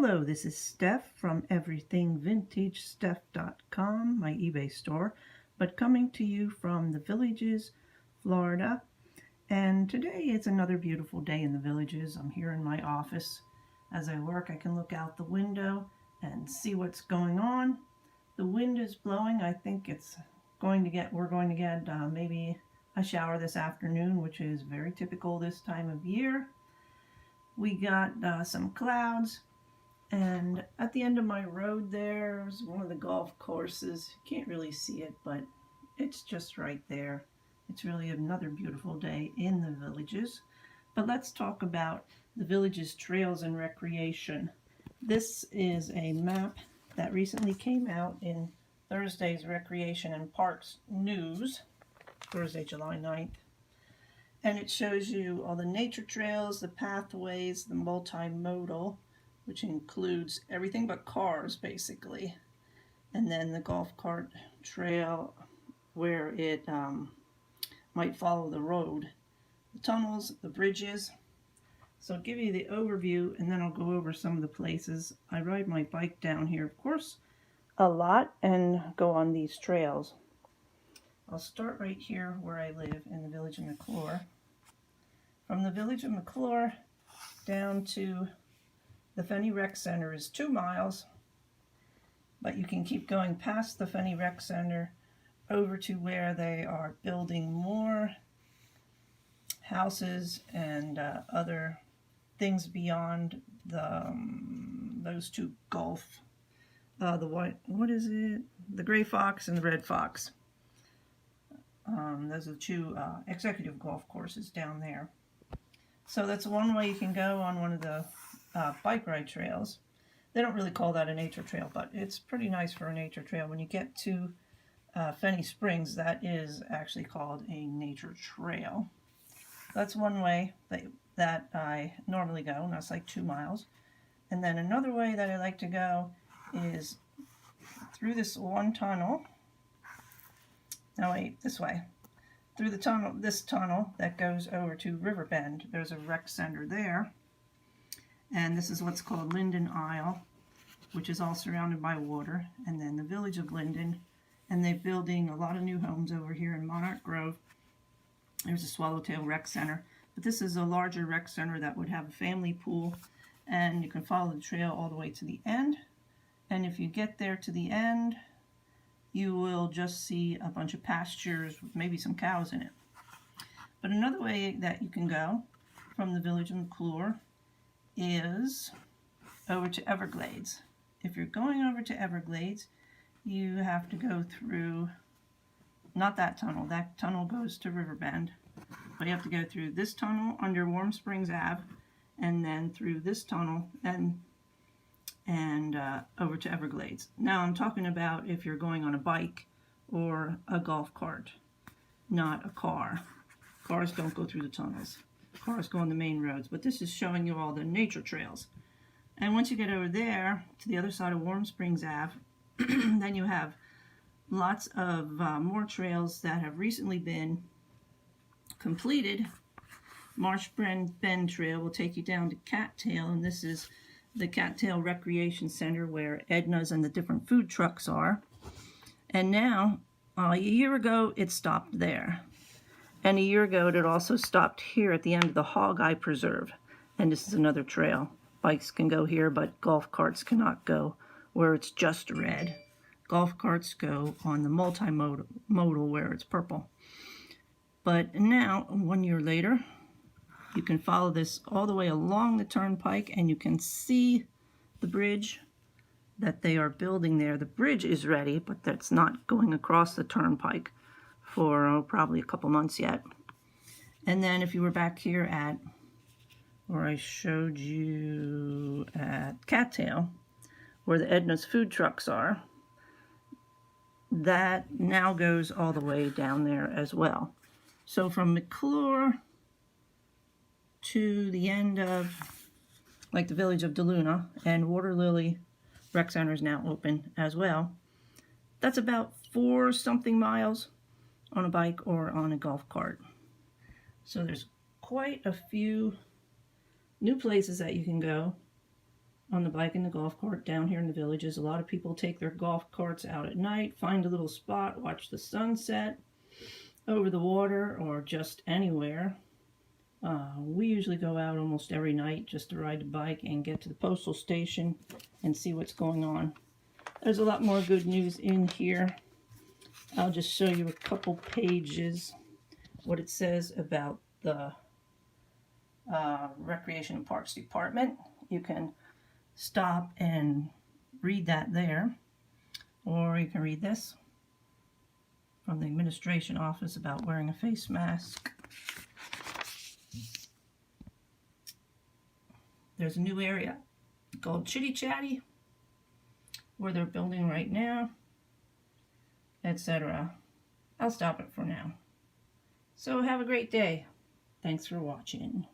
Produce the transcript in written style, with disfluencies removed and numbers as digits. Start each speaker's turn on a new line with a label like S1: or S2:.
S1: Hello, this is Steph from everythingvintagesteph.com, my eBay store, but coming to you from the Villages, Florida. And today is another beautiful day in the Villages. I'm here in my office. As I work, I can look out the window and see what's going on. The wind is blowing. I think we're going to get maybe a shower this afternoon, which is very typical this time of year. We got some clouds. And at the end of my road there's one of the golf courses. You can't really see it, but it's just right there. It's really another beautiful day in the Villages. But let's talk about the Villages Trails and Recreation. This is a map that recently came out in Thursday's Recreation and Parks News, Thursday, July 9th. And it shows you all the nature trails, the pathways, the multimodal, which includes everything but cars, basically. And then the golf cart trail where it might follow the road. The tunnels, the bridges. So I'll give you the overview, and then I'll go over some of the places. I ride my bike down here, of course, a lot, and go on these trails. I'll start right here where I live in the village of McClure. From the village of McClure down to the Fenney Rec Center is 2 miles, but you can keep going past the Fenney Rec Center over to where they are building more houses and other things beyond those two gulf. What is it? The Gray Fox and the Red Fox. Those are the two executive golf courses down there. So that's one way you can go on one of the bike ride trails. They don't really call that a nature trail, but it's pretty nice for a nature trail. When you get to Fenney Springs, that is actually called a nature trail. That's one way that I normally go, and that's like 2 miles. And then another way that I like to go is through this one tunnel. No, wait, this way. Through the tunnel, this tunnel that goes over to Riverbend. There's a rec center there. And this is what's called Linden Isle, which is all surrounded by water. And then the village of Linden. And they're building a lot of new homes over here in Monarch Grove. There's a Swallowtail Rec Center. But this is a larger rec center that would have a family pool. And you can follow the trail all the way to the end. And if you get there to the end, you will just see a bunch of pastures with maybe some cows in it. But another way that you can go from the village of McClure is over to Everglades. If you're going over to Everglades, you have to go through, not that tunnel goes to Riverbend, but you have to go through this tunnel under Warm Springs Ave, and then through this tunnel and over to Everglades. Now I'm talking about if you're going on a bike or a golf cart, not a car. Cars don't go through the tunnels. Cars go on the main roads, but this is showing you all the nature trails. And once you get over there to the other side of Warm Springs Ave, then you have lots of more trails that have recently been completed. Marsh Bend Trail will take you down to Cattail, and this is the Cattail Recreation Center where Edna's and the different food trucks are. And now, a year ago, it stopped there. And a year ago, it had also stopped here at the end of the Hog-Eye Preserve. And this is another trail. Bikes can go here, but golf carts cannot go where it's just red. Golf carts go on the multimodal where it's purple. But now, 1 year later, you can follow this all the way along the turnpike, and you can see the bridge that they are building there. The bridge is ready, but that's not going across the turnpike for probably a couple months yet. And then if you were back here at where I showed you at Cattail, where the Edna's food trucks are, that now goes all the way down there as well. So from McClure to the end of like the village of DeLuna, and Water Lily Rec Center is now open as well. That's about 4 something miles on a bike or on a golf cart. So there's quite a few new places that you can go on the bike and the golf cart down here in the villages. A lot of people take their golf carts out at night, find a little spot, watch the sunset over the water or just anywhere. We usually go out almost every night just to ride the bike and get to the postal station and see what's going on. There's a lot more good news in here. I'll just show you a couple pages what it says about the Recreation and Parks Department. You can stop and read that there, or you can read this from the administration office about wearing a face mask. There's a new area called Chitty Chatty where they're building right now, etc. I'll stop it for now. So have a great day. Thanks for watching.